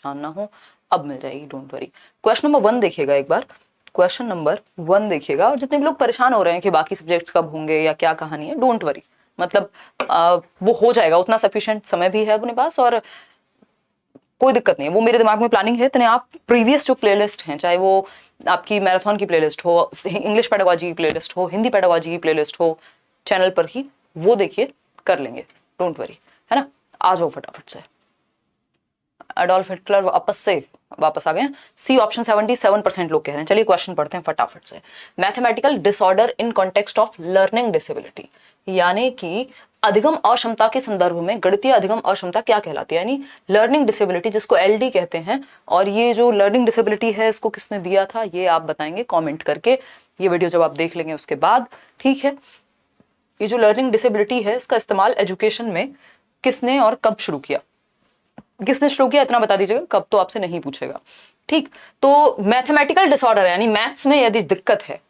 परेशान ना हो, अब मिल जाएगी, डोंट वरी। क्वेश्चन नंबर 1 देखिएगा एक बार, क्वेश्चन नंबर 1 देखिएगा। और जितने भी लोग परेशान हो रहे हैं कि बाकी सब्जेक्ट्स कब होंगे या क्या कहानी है, डोंट वरी, मतलब वो हो जाएगा, उतना सफिशिएंट समय भी है अपने पास और कोई दिक्कत नहीं है। वो मेरे दिमाग में प्लानिंग है, इतने आप प्रीवियस जो प्लेलिस्ट हैं, चाहे वो आपकी मैराथन की प्लेलिस्ट हो, इंग्लिश पेडागोजी की प्लेलिस्ट हो, हिंदी पेडागोजी की प्लेलिस्ट हो, चैनल पर ही वो देखिए, कर लेंगे, डोंट वरी, है ना। आ जाओ फटाफट से। एडोल्फ हिटलर वापस आ गए। सी ऑप्शन 77% लोग कह रहे हैं। चलिए क्वेश्चन पढ़ते हैं फटाफट से। Mathematical disorder in context of learning disability, यानी कि अधिगम अक्षमता के संदर्भ में गणितीय अधिगम अक्षमता क्या कहलाती है, यानी लर्निंग डिसेबिलिटी, जिसको एलडी कहते हैं। और ये जो लर्निंग डिसेबिलिटी है, इसको किसने दिया था, ये आप बताएंगे कमेंट करके, ये वीडियो जब आप देख लेंगे उसके बाद, ठीक है। ये जो लर्निंग डिसेबिलिटी है, इसका इस्तेमाल एजुकेशन में किसने और कब शुरू किया, किसने शुरू किया इतना बता दीजिएगा, कब तो आपसे नहीं पूछेगा, ठीक। तो मैथमेटिकल डिसऑर्डर यानी मैथ्स में यदि दिक्कत है,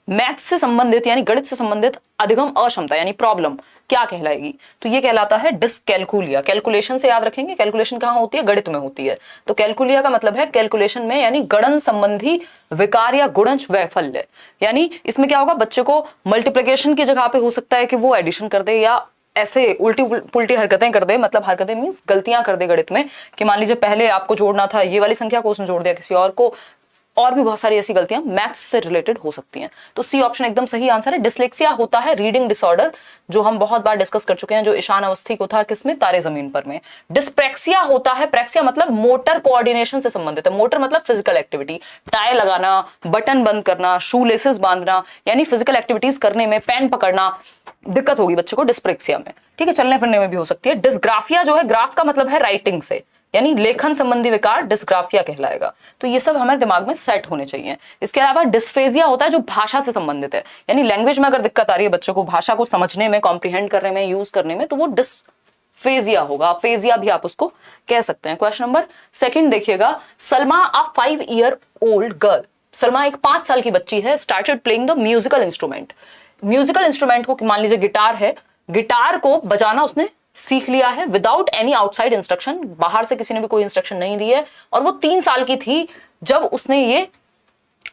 मैथ्स से संबंधित यानी गणित से संबंधित अधिगम अक्षमता यानी प्रॉब्लम क्या कहलाएगी, तो ये कहलाता है डिसकैलकुलिया। कैलकुलेशन से याद रखेंगे, कैलकुलेशन कहां होती है, गणित में होती है। तो कैलकुलिया का मतलब है कैलकुलेशन में, यानी गणन संबंधी विकार या गुणज वैफल्य। यानी इसमें क्या होगा, बच्चे को मल्टीप्लिकेशन की जगह पे हो सकता है कि वो एडिशन कर दे या ऐसे उल्टी पुल्टी हरकतें कर दे, मतलब हरकतें मींस गलतियां कर दे गणित में, कि मान लीजिए पहले आपको जोड़ना था ये वाली संख्या को, उसने जोड़ दिया किसी और को, और भी बहुत सारी ऐसी गलतियां मैथ्स से रिलेटेड हो सकती हैं। तो सी ऑप्शन एकदम सही आंसर है। डिसलेक्सिया होता है रीडिंग डिसऑर्डर, जो हम बहुत बार डिस्कस कर चुके हैं, जो ईशान अवस्थी को था किसमें, तारे जमीन पर में। डिस्प्रेक्सिया होता है, प्रेक्सिया मतलब मोटर कोऑर्डिनेशन से संबंधित है। मोटर मतलब फिजिकल एक्टिविटी, टाई लगाना, बटन बंद करना, शू लेसेस बांधना, यानी फिजिकल एक्टिविटीज करने में, पेन पकड़ना, दिक्कत होगी बच्चे को डिस्प्रेक्सिया में, ठीक है। चलने फिरने में भी हो सकती है। डिस्ग्राफिया जो है, ग्राफ का मतलब है राइटिंग से, यानी लेखन संबंधी विकार डिस्ग्राफिया कहलाएगा। तो ये सब हमारे दिमाग में सेट होने चाहिए। इसके अलावा डिस्फेजिया होता है जो भाषा से संबंधित है, यानी लैंग्वेज में अगर दिक्कत आ रही है बच्चों को, भाषा को समझने में, कॉम्प्रिहेंड करने में, यूज करने में, तो वो डिस्फेजिया होगा। फेजिया भी आप उसको कह सकते हैं। क्वेश्चन नंबर 2 देखिएगा। सलमा अ 5 ईयर ओल्ड गर्ल, सलमा एक 5 साल की बच्ची है, started playing the musical instrument. Musical instrument को मान लीजिए गिटार है, गिटार को बजाना उसने सीख लिया है विदाउट एनी आउटसाइड इंस्ट्रक्शन, बाहर से किसी ने भी कोई इंस्ट्रक्शन नहीं दी है, और वो 3 साल की थी जब उसने ये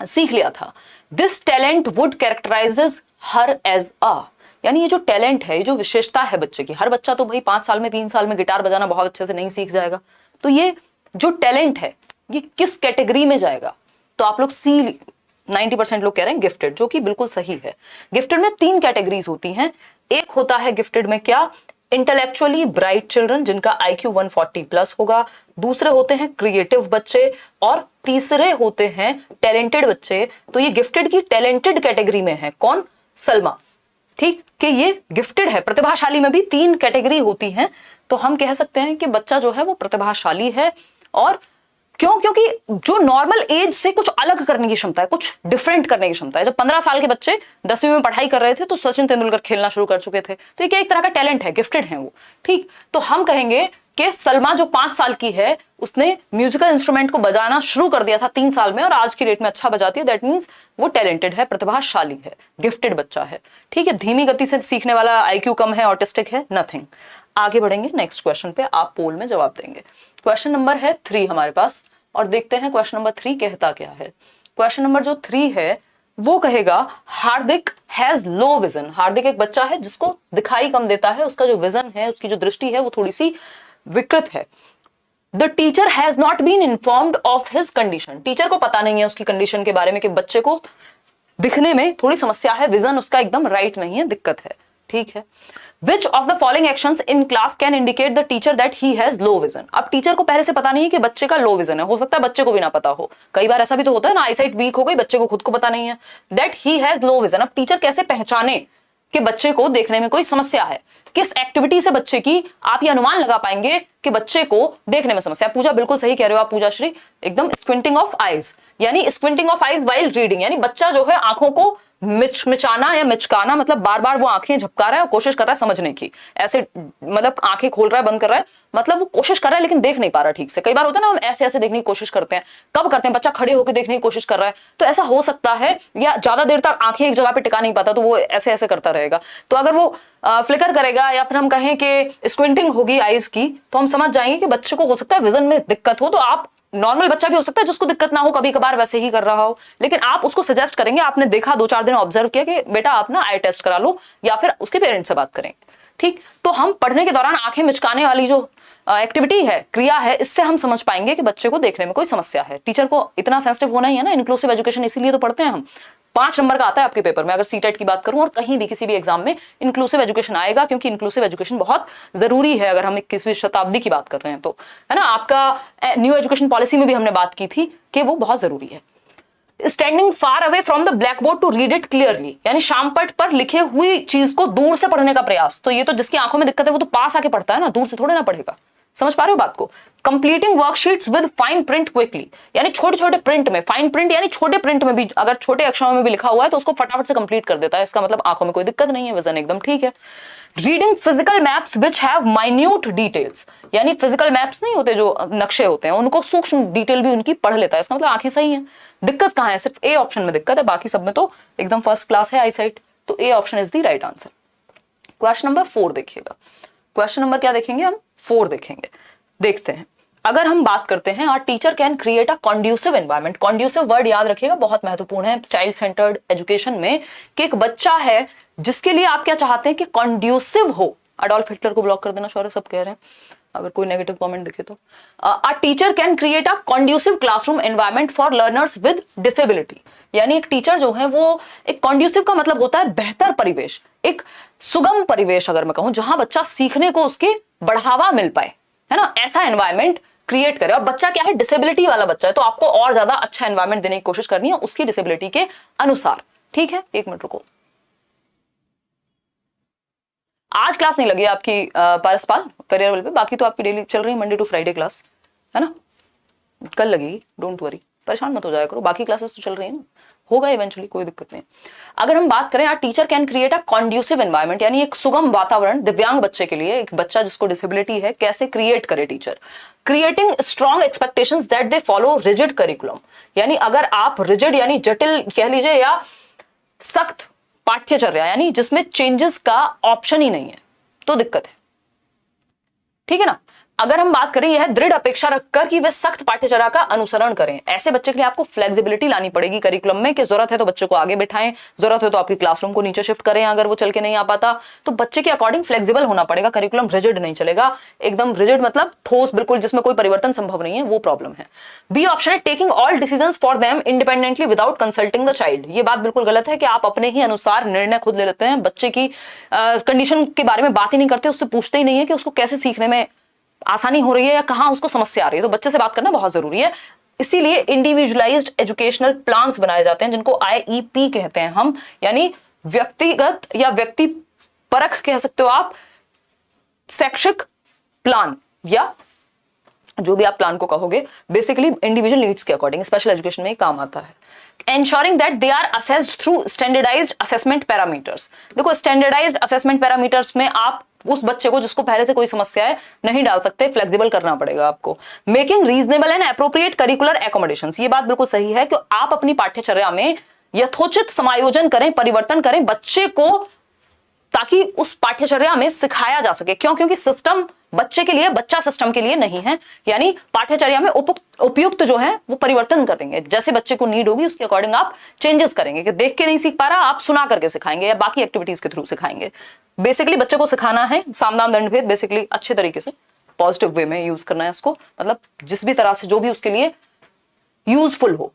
सीख लिया था। This talent would characterises her as a, यानी ये जो टैलेंट है, ये जो विशेषता है बच्चे की, हर बच्चा तो भाई 5 साल में 3 साल में गिटार बजाना बहुत अच्छे से नहीं सीख जाएगा, तो ये जो टैलेंट है ये किस कैटेगरी में जाएगा, तो आप लोग सी 90% लोग कह रहे हैं गिफ्टेड, जो कि बिल्कुल सही है। गिफ्टेड में 3 कैटेगरीज होती हैं। एक होता है गिफ्टेड में क्या, इंटेलेक्चुअली ब्राइट चिल्ड्रन जिनका IQ 140 प्लस होगा, दूसरे होते हैं क्रिएटिव बच्चे, और तीसरे होते हैं टैलेंटेड बच्चे। तो ये गिफ्टेड की टैलेंटेड कैटेगरी में है कौन, सलमा, ठीक, कि ये गिफ्टेड है। प्रतिभाशाली में भी 3 कैटेगरी होती हैं, तो हम कह सकते हैं कि बच्चा जो है वो प्रतिभाशाली है। और क्यों, क्योंकि जो नॉर्मल एज से कुछ अलग करने की क्षमता है, कुछ डिफरेंट करने की क्षमता है। जब 15 साल के बच्चे 10वीं में पढ़ाई कर रहे थे तो सचिन तेंदुलकर खेलना शुरू कर चुके थे, तो ये एक तरह का टैलेंट है, गिफ्टेड है वो, ठीक। तो हम कहेंगे कि सलमा जो 5 साल की है, उसने म्यूजिकल इंस्ट्रूमेंट को बजाना शुरू कर दिया था 3 साल में, और आज की डेट में अच्छा बजाती है, दैट मीन्स वो टैलेंटेड है, प्रतिभाशाली है, गिफ्टेड बच्चा है, ठीक है। धीमी गति से सीखने वाला, IQ कम है, ऑटिस्टिक है, नथिंग। आगे बढ़ेंगे नेक्स्ट क्वेश्चन पे, आप पोल में जवाब देंगे। क्वेश्चन नंबर है 3 हमारे पास, और देखते हैं क्वेश्चन नंबर 3 कहता क्या है। क्वेश्चन नंबर जो 3 है वो कहेगा, हार्दिक हैज लो विजन। हार्दिक एक बच्चा है जिसको दिखाई कम देता है, उसका जो विजन है, उसकी जो दृष्टि है वो थोड़ी सी विकृत है। The teacher has not been informed of his condition. Teacher को पता नहीं है उसकी कंडीशन के बारे में, कि बच्चे को दिखने में थोड़ी समस्या है, विजन उसका एकदम राइट नहीं है, दिक्कत है, ठीक है। Which of the following actions in class can indicate the teacher that he has low vision? अब टीचर को पहले से पता नहीं है कि बच्चे का लो विजन है, हो सकता है बच्चे को भी ना पता हो, कई बार ऐसा भी तो होता है ना, आईसाइट वीक हो गई, बच्चे को खुद को पता नहीं है that he has low vision। अब टीचर कैसे पहचाने कि बच्चे को देखने में कोई समस्या है, किस एक्टिविटी से बच्चे की आप ये अनुमान लगा पाएंगे कि बच्चे को देखने में समस्या है। पूजा बिल्कुल सही कह रहे हो आप पूजा श्री, एकदम स्क्विंटिंग ऑफ आईज, यानी स्क्विंटिंग ऑफ आईज वाइल रीडिंग, यानी बच्चा जो है आंखों को मिचमिचाना या मिचकाना मतलब बार बार वो आंखें झपका रहा है और कोशिश कर रहा है समझने की, ऐसे मतलब आंखें खोल रहा है बंद कर रहा है, मतलब वो कोशिश कर रहा है लेकिन देख नहीं पा रहा ठीक से। कई बार होता है ना, हम ऐसे ऐसे देखने की कोशिश करते हैं, कब करते हैं, बच्चा खड़े होकर देखने की कोशिश कर रहा है तो ऐसा हो सकता है, या ज्यादा देर तक आंखें एक जगह पे टिका नहीं पाता तो वो ऐसे ऐसे करता रहेगा। तो अगर वो फ्लिकर करेगा या फिर हम कहें कि स्क्विंटिंग होगी आईज की, तो हम समझ जाएंगे कि बच्चे को हो सकता है विजन में दिक्कत हो। तो आप, नॉर्मल बच्चा भी हो सकता है जिसको दिक्कत ना हो, कभी कभार वैसे ही कर रहा हो, लेकिन आप उसको सजेस्ट करेंगे, आपने देखा 2-4 दिन ऑब्जर्व किया कि बेटा आप ना आई टेस्ट करा लो, या फिर उसके पेरेंट्स से बात करें। ठीक, तो हम पढ़ने के दौरान आंखें मिचकाने वाली जो एक्टिविटी है, क्रिया है, इससे हम समझ पाएंगे कि बच्चे को देखने में कोई समस्या है। टीचर को इतना सेंसिटिव होना ही है ना, इंक्लूसिव एजुकेशन इसीलिए तो पढ़ते हैं हम। 5 नंबर का आता है आपके पेपर में, अगर सीटेट की बात करूं, और कहीं भी किसी भी एग्जाम में इंक्लूसिव एजुकेशन आएगा, क्योंकि इंक्लूसिव एजुकेशन बहुत जरूरी है अगर हम 21वीं शताब्दी की बात कर रहे हैं तो, है ना। आपका न्यू एजुकेशन पॉलिसी में भी हमने बात की थी कि वो बहुत जरूरी है। Standing far away from the black board to read it clearly, यानी शामपट पर लिखे हुई चीज को दूर से पढ़ने का प्रयास। तो ये तो जिसकी आंखों में दिक्कत है वो तो पास आके पढ़ता है ना, दूर से थोड़े ना पढ़ेगा। समझ पा रहे हो बात को। Completing worksheets with fine print quickly, यानी छोटे छोटे प्रिंट में, फाइन प्रिंट यानी छोटे प्रिंट में भी, अगर छोटे अक्षरों में भी लिखा हुआ है तो उसको फटाफट से कंप्लीट कर देता है। इसका मतलब आंखों में कोई दिक्कत नहीं है, विजन एकदम ठीक है। Reading physical maps which have minute details, यानी फिजिकल मैप्स नहीं होते जो नक्शे होते हैं, उनको सूक्ष्म डिटेल भी उनकी पढ़ लेता है। इसका मतलब आंखें सही है। दिक्कत कहां है? सिर्फ ए ऑप्शन में दिक्कत है, बाकी सब में तो एकदम फर्स्ट क्लास है आई साइट। तो A option is the right answer. Question number 4 देखिएगा। क्वेश्चन नंबर क्या देखेंगे हम? 4 देखेंगे। देखते हैं, अगर हम बात करते हैं, our teacher can create a conducive environment. Conducive word याद रखिएगा, बहुत महत्वपूर्ण है चाइल्ड सेंटर्ड एजुकेशन में, कि एक बच्चा है जिसके लिए आप क्या चाहते हैं कि कॉन्ड्यूसिव हो। अडोल्फ हिटलर को ब्लॉक कर देना, शौर्य सब कह रहे हैं, अगर कोई नेगेटिव कमेंट दिखे तो। A teacher can create a conducive classroom environment for learners with disability, यानी एक टीचर जो है वो एक कॉन्ड्यूसिव का मतलब होता है बेहतर परिवेश, एक सुगम परिवेश अगर मैं कहूं, जहां बच्चा सीखने को उसके बढ़ावा मिल पाए, है ना, ऐसा एनवायरनमेंट क्रिएट करे। और बच्चा क्या है? डिसेबिलिटी वाला बच्चा है, तो आपको और ज्यादा अच्छा एनवायरनमेंट देने की कोशिश करनी है उसकी डिसेबिलिटी के अनुसार। ठीक है, 1 मिनट रुको। आज क्लास नहीं लगी आपकी पारसपाल करियर वेल पे, बाकी तो आपकी डेली चल रही है मंडे टू फ्राइडे क्लास, है ना। कल लगेगी, डोंट वरी, परेशान मत हो जाया करो, बाकी क्लासेस तो चल रही है ना, होगा इवेंचुअली, कोई दिक्कत नहीं। अगर हम बात करें, teacher can create a conducive environment, यानी एक सुगम वातावरण दिव्यांग बच्चे के लिए, एक बच्चा जिसको डिसेबिलिटी है, कैसे क्रिएट करे teacher. Creating strong expectations that they follow rigid curriculum, यानी अगर आप रिजिड यानी जटिल कह लीजिए या सख्त पाठ्यचर्या, यानी जिसमें चेंजेस का ऑप्शन ही नहीं है, तो दिक्कत है। ठीक है ना। अगर हम बात करें, यह दृढ़ अपेक्षा रखकर कि वे सख्त पाठ्यचर्या का अनुसरण करें, ऐसे बच्चे के लिए आपको फ्लेक्सिबिलिटी लानी पड़ेगी करिकुलम में, कि जरूरत है तो बच्चे को आगे बिठाएं, जरूरत है तो आपकी क्लासरूम को नीचे शिफ्ट करें अगर वो चल के नहीं आ पाता, तो बच्चे के अकॉर्डिंग फ्लेक्सिबल होना पड़ेगा। करिकुलम रिजिड नहीं चलेगा, एकदम रिजिड मतलब ठोस बिल्कुल जिसमें कोई परिवर्तन संभव नहीं है, वो प्रॉब्लम है। बी ऑप्शन है taking all decisions for them independently without consulting the child. ये बात बिल्कुल गलत है कि आप अपने ही अनुसार निर्णय खुद ले लेते हैं, बच्चे की कंडीशन के बारे में बात ही नहीं करते, उससे पूछते ही नहीं है कि उसको कैसे सीखने में आसानी हो रही है या कहां उसको समस्या आ रही है। तो बच्चे से बात करना बहुत जरूरी है, इसीलिए इंडिविजुअलाइज्ड एजुकेशनल प्लान्स बनाए जाते हैं, जिनको आईईपी कहते हैं हम, यानी व्यक्तिगत या व्यक्ति परख कह सकते हो आप, शैक्षिक प्लान या जो भी आप प्लान को कहोगे, बेसिकली इंडिविजुअल नीड्स के अकॉर्डिंग स्पेशल एजुकेशन में काम आता है। Ensuring that they are assessed through standardized assessment parameters। देखो स्टैंडर्डाइज्ड असेसमेंट पैरामीटर्स में आप उस बच्चे को जिसको पहले से कोई समस्या है नहीं डाल सकते, फ्लेक्सिबल करना पड़ेगा आपको। Making reasonable and appropriate curricular accommodations, ये बात बिल्कुल सही है कि आप अपनी पाठ्यचर्या में यथोचित समायोजन करें, परिवर्तन करें बच्चे को, ताकि उस पाठ्यचर्या में सिखाया जा सके। क्यों? क्योंकि सिस्टम बच्चे के लिए, बच्चा सिस्टम के लिए नहीं है, यानी पाठ्यचर्या में उपयुक्त जो है वो परिवर्तन कर देंगे, जैसे बच्चे को नीड होगी उसके अकॉर्डिंग आप चेंजेस करेंगे, कि देख के नहीं सीख पा रहा आप सुना करके सिखाएंगे या बाकी एक्टिविटीज के थ्रू सिखाएंगे। बेसिकली बच्चे को सिखाना है सामदान दंड भेद, बेसिकली अच्छे तरीके से पॉजिटिव वे में यूज करना है इसको, मतलब जिस भी तरह से जो भी उसके लिए यूजफुल हो।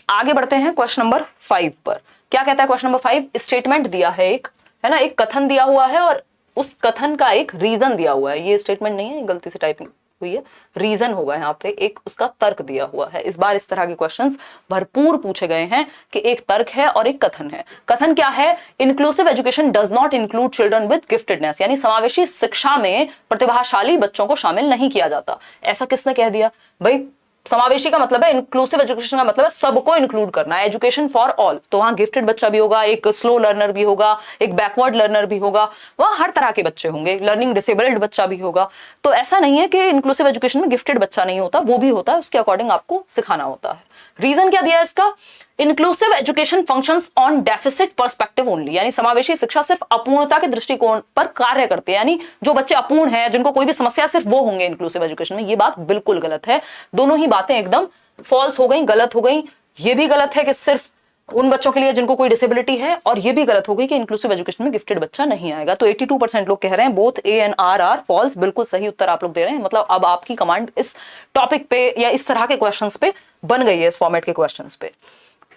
आगे बढ़ते हैं क्वेश्चन नंबर 5 पर। क्या कहता है क्वेश्चन नंबर 5? स्टेटमेंट दिया है एक, है ना, एक कथन दिया हुआ है और उस कथन का एक रीजन दिया हुआ है। ये स्टेटमेंट नहीं है, गलती से टाइपिंग हुई है, रीजन होगा यहाँ पे, एक उसका तर्क दिया हुआ है। इस बार इस तरह के क्वेश्चंस भरपूर पूछे गए हैं कि एक तर्क है और एक कथन है। कथन क्या है? Inclusive education does not include children with giftedness, यानी समावेशी शिक्षा में प्रतिभाशाली बच्चों को शामिल नहीं किया जाता। ऐसा किसने कह दिया भाई? समावेशी का मतलब है, इंक्लूसिव एजुकेशन का मतलब है सबको इंक्लूड करना, एजुकेशन फॉर ऑल। तो वहाँ गिफ्टेड बच्चा भी होगा, एक स्लो लर्नर भी होगा, एक बैकवर्ड लर्नर भी होगा, वहाँ हर तरह के बच्चे होंगे, लर्निंग डिसेबल्ड बच्चा भी होगा। तो ऐसा नहीं है कि इंक्लूसिव एजुकेशन में गिफ्टेड बच्चा नहीं होता, वो भी होता है, उसके अकॉर्डिंग आपको सिखाना होता है। रीजन क्या दिया है इसका? Inclusive education functions on deficit perspective only, यानी समावेशी शिक्षा सिर्फ अपूर्णता के दृष्टिकोण पर कार्य करते हैं, यानी जो बच्चे अपूर्ण हैं, जिनको कोई भी समस्या, सिर्फ वो होंगे इंक्लूसिव एजुकेशन में। ये बात बिल्कुल गलत है, दोनों ही बातें एकदम फॉल्स हो गई, गलत हो गई। ये भी गलत है कि सिर्फ उन बच्चों के लिए जिनको कोई डिसेबिलिटी है, और ये भी गलत हो गई कि इंक्लूसिव एजुकेशन में गिफ्टेड बच्चा नहीं आएगा। तो 82% लोग कह रहे हैं both A and R are false, बिल्कुल सही उत्तर आप लोग दे रहे हैं। मतलब अब आपकी कमांड इस टॉपिक पे या इस तरह के क्वेश्चंस पे बन गई है, इस फॉर्मेट के क्वेश्चंस पे।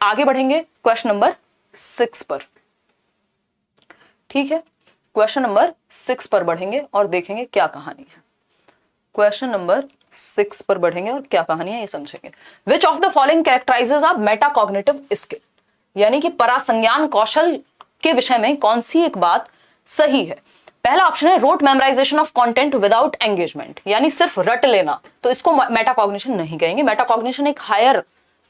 आगे बढ़ेंगे क्वेश्चन नंबर 6 पर, ठीक है। क्वेश्चन नंबर 6 पर बढ़ेंगे और देखेंगे क्या कहानी है। क्वेश्चन नंबर 6 पर बढ़ेंगे और क्या कहानी है ये समझेंगे। विच of the following कैरेक्टराइजेज a metacognitive skill, यानी कि परासंज्ञान कौशल के विषय में कौन सी एक बात सही है। पहला ऑप्शन है rote memorisation of content without engagement, यानी सिर्फ रट लेना, तो इसको मेटाकॉग्निशन नहीं कहेंगे। मेटाकॉग्निशन एक हायर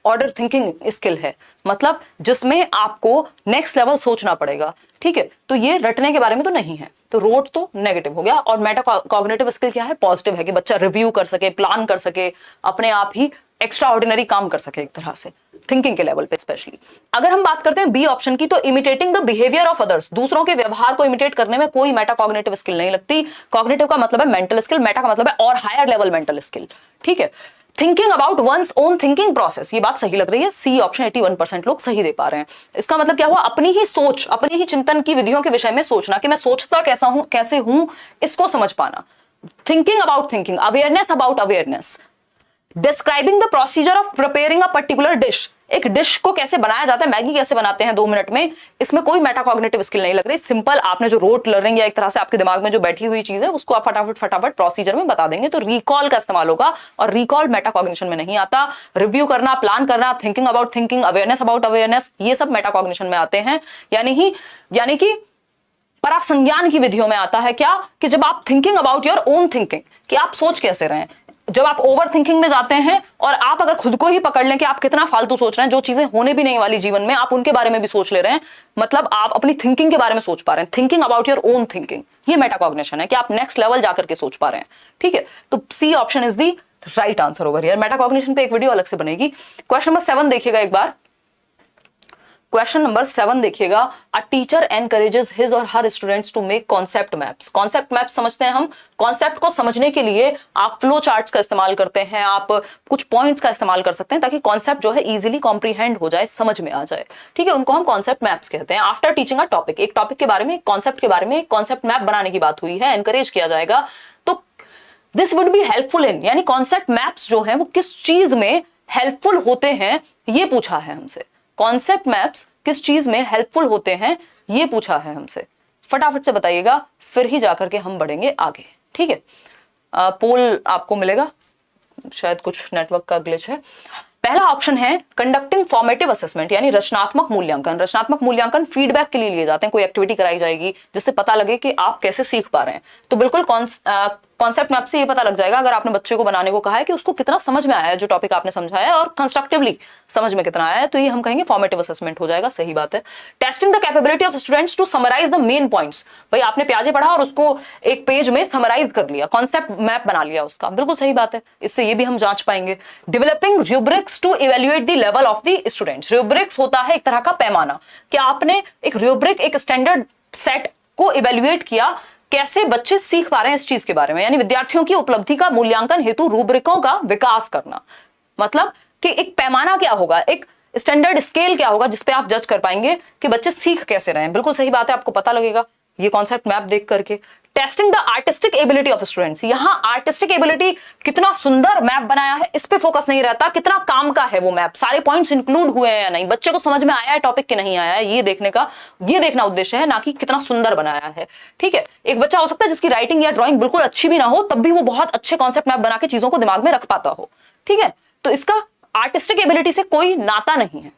ऑर्डर थिंकिंग स्किल है, मतलब जिसमें आपको नेक्स्ट लेवल सोचना पड़ेगा, ठीक है। तो ये रटने के बारे में तो नहीं है, तो रोट तो नेगेटिव हो गया। और मेटाकॉग्निटिव स्किल क्या है? पॉजिटिव है, कि बच्चा रिव्यू कर सके, प्लान कर सके, अपने आप ही एक्स्ट्रा ऑर्डिनरी काम कर सके एक तरह से, थिंकिंग के लेवल पे स्पेशली। अगर हम बात करते हैं बी ऑप्शन की, तो imitating the behaviour of others, दूसरों के व्यवहार को इमिटेट करने में कोई मेटाकॉग्निटिव स्किल नहीं लगती। कॉग्निटिव का मतलब है मेंटल स्किल, मेटा का मतलब है और हायर लेवल मेंटल स्किल, ठीक है। Thinking about one's own thinking process, ये बात सही लग रही है, सी ऑप्शन 81% लोग सही दे पा रहे हैं। इसका मतलब क्या हुआ? अपनी ही सोच, अपनी ही चिंतन की विधियों के विषय में सोचना, कि मैं सोचता कैसा हूं, कैसे हूं, इसको समझ पाना। Thinking about thinking, awareness about awareness. Describing the procedure of preparing a particular dish, एक डिश को कैसे बनाया जाता है, मैगी कैसे बनाते हैं 2 मिनट में, इसमें कोई मेटाकॉग्निटिव स्किल नहीं लग रही। सिंपल आपने जो रोट लर्निंग या एक तरह से आपके दिमाग में जो बैठी हुई चीज है उसको आप फटाफट प्रोसीजर में बता देंगे, तो रिकॉल का इस्तेमाल होगा, और रिकॉल मेटाकॉग्निशन में नहीं आता। रिव्यू करना, प्लान करना, thinking about thinking, awareness about awareness, ये सब मेटाकॉग्निशन में आते हैं। यानी कि परासंज्ञान की विधियों में आता है क्या, कि जब आप thinking about your own thinking, कि आप सोच कैसे रहे हैं। जब आप ओवर थिंकिंग में जाते हैं और आप अगर खुद को ही पकड़ लें कि आप कितना फालतू सोच रहे हैं, जो चीजें होने भी नहीं वाली जीवन में, आप उनके बारे में भी सोच ले रहे हैं, मतलब आप अपनी थिंकिंग के बारे में सोच पा रहे हैं। Thinking about your own thinking, ये मेटाकॉग्निशन है, कि आप नेक्स्ट लेवल जाकर के सोच पा रहे हैं, ठीक है। तो C option is the right answer over here. Metacognition पे एक वीडियो अलग से बनेगी। क्वेश्चन नंबर 7 देखिएगा एक बार। क्वेश्चन नंबर 7 देखिएगा। अ टीचर एनकरेजेस हिज और her students to make concept maps. Concept map समझते हैं हम, कॉन्सेप्ट को समझने के लिए आप फ्लो चार्ट्स का इस्तेमाल करते हैं, आप कुछ पॉइंट्स का इस्तेमाल कर सकते हैं, ताकि कॉन्सेप्ट जो है इजीली कॉम्प्रीहेंड हो जाए, समझ में आ जाए, ठीक है। उनको हम कॉन्सेप्ट मैप्स कहते हैं। आफ्टर टीचिंग अ टॉपिक, एक टॉपिक के बारे में, एक कॉन्सेप्ट के बारे में एक कॉन्सेप्ट मैप बनाने की बात हुई है, एनकरेज किया जाएगा, तो this would be helpful in, यानी कॉन्सेप्ट मैप्स जो है वो किस चीज में हेल्पफुल होते हैं, ये पूछा है हमसे। कॉन्सेप्ट मैप्स किस चीज में हेल्पफुल होते हैं, ये पूछा है हमसे। फटाफट से बताइएगा, फिर ही जाकर के हम बढ़ेंगे आगे, ठीक है। पोल आपको मिलेगा, शायद कुछ नेटवर्क का ग्लिच है। पहला ऑप्शन है कंडक्टिंग फॉर्मेटिव असेसमेंट, यानी रचनात्मक मूल्यांकन। रचनात्मक मूल्यांकन फीडबैक के लिए लिए जाते हैं, कोई एक्टिविटी कराई जाएगी जिससे पता लगे कि आप कैसे सीख पा रहे हैं। तो बिल्कुल कॉन्सेप्ट मैप से ये पता लग जाएगा, अगर आपने बच्चे को बनाने को कहा है, कि उसको कितना समझ में आया है जो टॉपिक आपने समझाया है, और कंस्ट्रक्टिवली समझ में कितना आया है, तो ये हम कहेंगे फॉर्मेटिव असेसमेंट हो जाएगा, सही बात है। Testing the capability of students to summarise the main points, भाई आपने प्याजे पढ़ा और उसको एक पेज में समराइज कर लिया, कॉन्सेप्ट मैप बना लिया उसका, बिल्कुल सही बात है, इससे ये भी हम जांच पाएंगे। Developing rubrics to evaluate the level of the students. Rubrics होता है एक तरह का पैमाना, कि आपने एक रूब्रिक, एक स्टैंडर्ड सेट को इवैल्यूएट किया, कैसे बच्चे सीख पा रहे हैं इस चीज के बारे में, यानी विद्यार्थियों की उपलब्धि का मूल्यांकन हेतु रूब्रिकों का विकास करना। मतलब कि एक पैमाना क्या होगा, एक स्टैंडर्ड स्केल क्या होगा, जिसपे आप जज कर पाएंगे कि बच्चे सीख कैसे रहे हैं। बिल्कुल सही बात है, आपको पता लगेगा ये कॉन्सेप्ट मैप देख करके। Testing the artistic ability of students, यहां आर्टिस्टिक एबिलिटी, कितना सुंदर मैप बनाया है, इस पे फोकस नहीं रहता, कितना काम का है वो मैप, सारे पॉइंट्स इंक्लूड हुए हैं या नहीं, बच्चे को समझ में आया है टॉपिक के नहीं आया है, ये देखना उद्देश्य है, ना कि कितना सुंदर बनाया है, ठीक है। एक बच्चा हो सकता है जिसकी राइटिंग या ड्राइंग बिल्कुल अच्छी भी ना हो, तब भी वो बहुत अच्छे कॉन्सेप्ट मैप बना के चीजों को दिमाग में रख पाता हो, ठीक है। तो इसका आर्टिस्टिक एबिलिटी से कोई नाता नहीं है।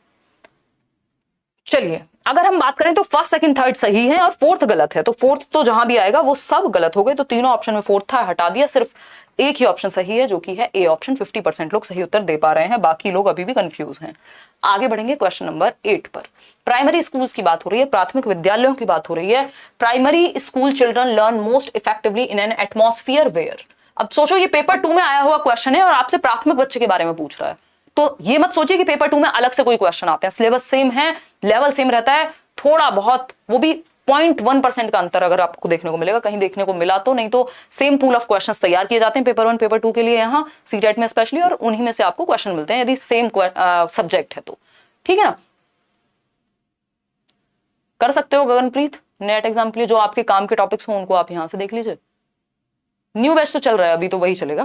चलिए, अगर हम बात करें तो फर्स्ट, सेकंड, थर्ड सही है और फोर्थ गलत है, तो फोर्थ तो जहां भी आएगा वो सब गलत हो गए, तो तीनों ऑप्शन में फोर्थ था, हटा दिया, सिर्फ एक ही ऑप्शन सही है जो कि है ए ऑप्शन। 50% लोग सही उत्तर दे पा रहे हैं, बाकी लोग अभी भी कंफ्यूज हैं। आगे बढ़ेंगे क्वेश्चन नंबर 8 पर। प्राइमरी स्कूल्स की बात हो रही है, प्राथमिक विद्यालयों की बात हो रही है। Primary school children learn most effectively in an atmosphere where. अब सोचो ये पेपर 2 में आया हुआ क्वेश्चन है और आपसे प्राथमिक बच्चे के बारे में पूछ रहा है, तो ये मत सोचिए कि पेपर 2 में अलग से कोई क्वेश्चन आते हैं। सिलेबस सेम है, लेवल सेम रहता है, थोड़ा बहुत वो भी 0.1% का अंतर अगर आपको देखने को मिलेगा, कहीं देखने को मिला तो, नहीं तो सेम पूल ऑफ क्वेश्चंस तैयार किए जाते हैं पेपर 1 पेपर 2 के लिए यहाँ सीटेट में स्पेशली, और उन्हीं में से आपको क्वेश्चन मिलते हैं यदि सेम सब्जेक्ट है तो। ठीक है ना, कर सकते हो गगनप्रीत नेट एग्जाम के लिए, जो आपके काम के टॉपिक्स हो उनको आप यहां से देख लीजिए। न्यू बैच तो चल रहा है अभी, तो वही चलेगा।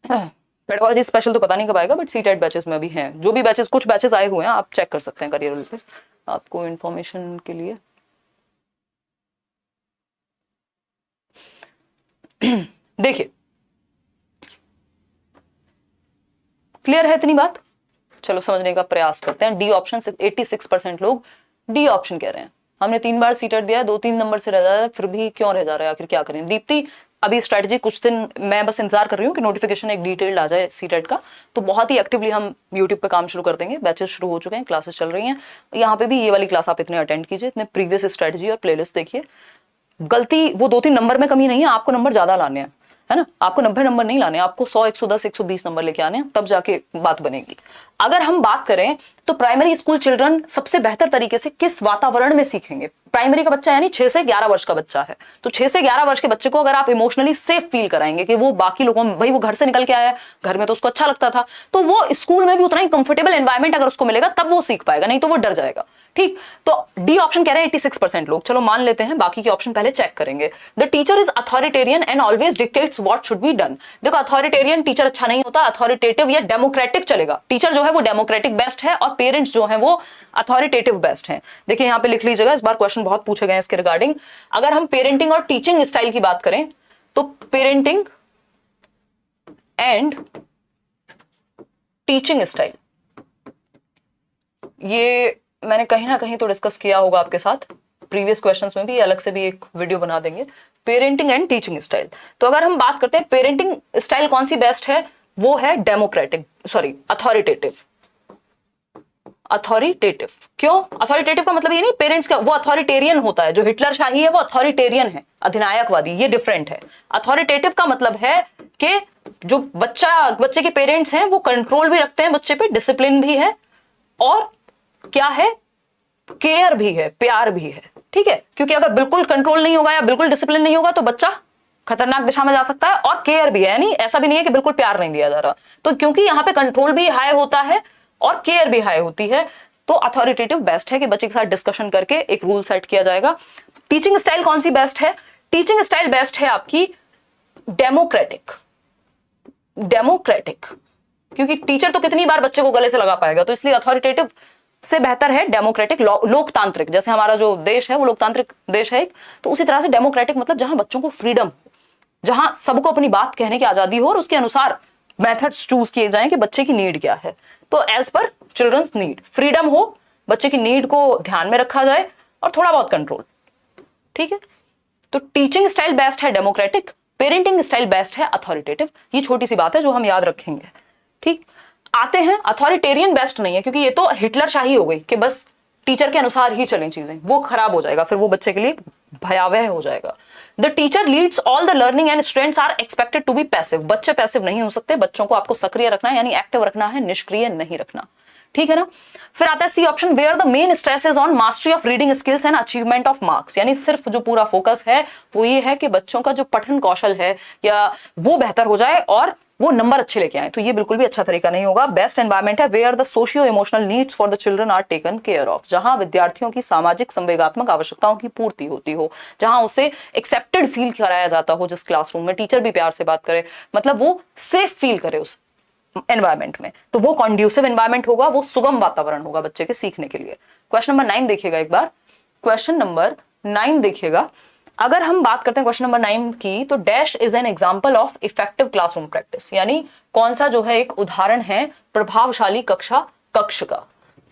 पेडागोजी स्पेशल तो पता नहीं कब आएगा, बट सीटेट बैचेस में भी हैं, जो भी बैचेस, कुछ बैचेस आए हुए हैं आप चेक कर सकते हैं करियर पे, आपको इंफॉर्मेशन के लिए। देखिए क्लियर है इतनी बात, चलो समझने का प्रयास करते हैं। डी ऑप्शन 86% लोग डी ऑप्शन कह रहे हैं। हमने 3 बार सीटेट दिया है, 2-3 नंबर से रह जा रहा है, फिर भी क्यों रह जा रहा है, आखिर क्या करें। दीप्ति अभी स्ट्रेटजी कुछ दिन, मैं बस इंतजार कर रही हूँ कि नोटिफिकेशन एक डिटेल्ड आ जाए सीटेट का, तो बहुत ही एक्टिवली हम यूट्यूब पे काम शुरू कर देंगे। बैचेस शुरू हो चुके हैं, क्लासेस चल रही हैं, यहाँ पे भी ये वाली क्लास आप इतने अटेंड कीजिए, इतने प्रीवियस स्ट्रेटजी और प्लेलिस्ट देखिए। गलती वो 2-3 नंबर में कमी नहीं है, आपको नंबर ज्यादा लाने हैं, है ना, आपको 90 नंबर नहीं लाने, आपको 100, 110, 120 नंबर लेके आने हैं, तब जाके बात बनेगी। अगर हम बात करें तो प्राइमरी स्कूल चिल्ड्रन सबसे बेहतर तरीके से किस वातावरण में सीखेंगे। प्राइमरी का बच्चा यानी 6 से 11 वर्ष का बच्चा है, तो 6 से 11 वर्ष के बच्चे को अगर आप इमोशनली सेफ फील कराएंगे कि वो बाकी लोगों में, भाई वो घर से निकल के आया है, घर में तो उसको अच्छा लगता था, तो वो स्कूल में भी उतना ही कंफर्टेबल एनवायरमेंट अगर उसको मिलेगा तब वो सीख पाएगा, नहीं तो वो डर जाएगा। ठीक, तो डी ऑप्शन कह रहे हैं 86% लोग, चलो मान लेते हैं, बाकी के ऑप्शन पहले चेक करेंगे। The teacher is authoritarian and always dictates what should be done. देखो अथॉरिटेरियन टीचर अच्छा नहीं होता, अथॉरिटेटिव या डेमोक्रेटिक चलेगा। टीचर जो है वो डेमोक्रेटिक बेस्ट है और पेरेंट्स जो है वो अथॉरिटेटिव बेस्ट है। देखिए यहाँ पे लिख लीजिएगा, इस बार क्वेश्चन बहुत पूछे गए इसके रिगार्डिंग। अगर हम पेरेंटिंग और टीचिंग स्टाइल की बात करें तो पेरेंटिंग एंड टीचिंग स्टाइल, ये मैंने कहीं ना कहीं तो डिस्कस किया होगा आपके साथ प्रीवियस क्वेश्चंस में भी, अलग से भी एक वीडियो बना देंगे। पेरेंटिंग एंड टीचिंग स्टाइल, तो अगर हम बात करते हैं पेरेंटिंग स्टाइल कौन सी बेस्ट है, वो है डेमोक्रेटिक, सॉरी अथॉरिटेटिव। अथॉरिटेटिव क्यों? अथॉरिटेटिव का मतलब ये नहीं पेरेंट्स का, वो अथॉरिटेरियन होता है, जो हिटलर शाही है वो अथॉरिटेरियन है, अधिनायकवादी, ये डिफरेंट है। अथॉरिटेटिव का मतलब है कि जो बच्चे के पेरेंट्स हैं वो कंट्रोल भी रखते हैं बच्चे पे, डिसिप्लिन भी है, और क्या है, केयर भी है, प्यार भी है। ठीक है, क्योंकि अगर बिल्कुल कंट्रोल नहीं होगा या बिल्कुल डिसिप्लिन नहीं होगा तो बच्चा खतरनाक दिशा में जा सकता है, और केयर भी है, यानी ऐसा भी नहीं है कि बिल्कुल प्यार नहीं दिया जा रहा। तो क्योंकि यहाँ पे कंट्रोल भी हाई होता है और केयर भी हाई होती है, तो अथॉरिटेटिव बेस्ट है कि बच्चे के साथ डिस्कशन करके एक रूल सेट किया जाएगा। टीचिंग स्टाइल कौन सी बेस्ट है? टीचिंग स्टाइल बेस्ट है आपकी डेमोक्रेटिक। डेमोक्रेटिक क्योंकि टीचर तो कितनी बार बच्चे को गले से लगा पाएगा, तो इसलिए अथॉरिटेटिव से बेहतर है डेमोक्रेटिक, लोकतांत्रिक। जैसे हमारा जो देश है वो लोकतांत्रिक देश है, तो उसी तरह से डेमोक्रेटिक मतलब जहां बच्चों को फ्रीडम, जहां सबको अपनी बात कहने की आजादी हो और उसके अनुसार मेथड्स चूज किए जाएं कि बच्चे की नीड क्या है। तो as per children's need freedom हो, बच्चे की नीड को ध्यान में रखा जाए और थोड़ा बहुत कंट्रोल। ठीक है, तो टीचिंग स्टाइल बेस्ट है डेमोक्रेटिक, पेरेंटिंग स्टाइल बेस्ट है अथॉरिटेटिव। ये छोटी सी बात है जो हम याद रखेंगे। ठीक, आते हैं अथॉरिटेरियन बेस्ट नहीं है, क्योंकि ये तो हिटलर शाही हो गई कि बस टीचर के अनुसार ही चलें चीजें, वो खराब हो जाएगा, फिर वो बच्चे के लिए भयावह हो जाएगा। The teacher leads all the learning and students are expected to be passive. बच्चे पैसिव नहीं हो सकते, बच्चों को आपको सक्रिय रखना है, यानी एक्टिव रखना है, निष्क्रिय नहीं रखना। ठीक है ना। फिर आता है C option, where the main stress is on mastery of reading skills and achievement of marks. यानी सिर्फ जो पूरा फोकस है वो ये है कि बच्चों का जो पठन कौशल है या वो बेहतर हो जाए और वो नंबर अच्छे लेके आए। तो ये बिल्कुल भी अच्छा तरीका नहीं होगा। बेस्ट एनवायरमेंट है where the socio emotional needs for the children are taken care of. जहां विद्यार्थियों की सामाजिक संवेगात्मक आवश्यकताओं की पूर्ति होती हो, जहां उसे एक्सेप्टेड फील कराया जाता हो, जिस क्लासरूम में टीचर भी प्यार से बात करे, मतलब वो सेफ फील करे उस एनवायरमेंट में, तो वो कॉन्ड्यूसिव एनवायरमेंट होगा, वो सुगम वातावरण होगा बच्चे के सीखने के लिए। क्वेश्चन नंबर 9 देखिएगा एक बार। क्वेश्चन नंबर 9 देखिएगा। अगर हम बात करते हैं क्वेश्चन नंबर 9 की, तो dash is an example of effective classroom practice. यानी कौन सा जो है एक उदाहरण है प्रभावशाली कक्ष का,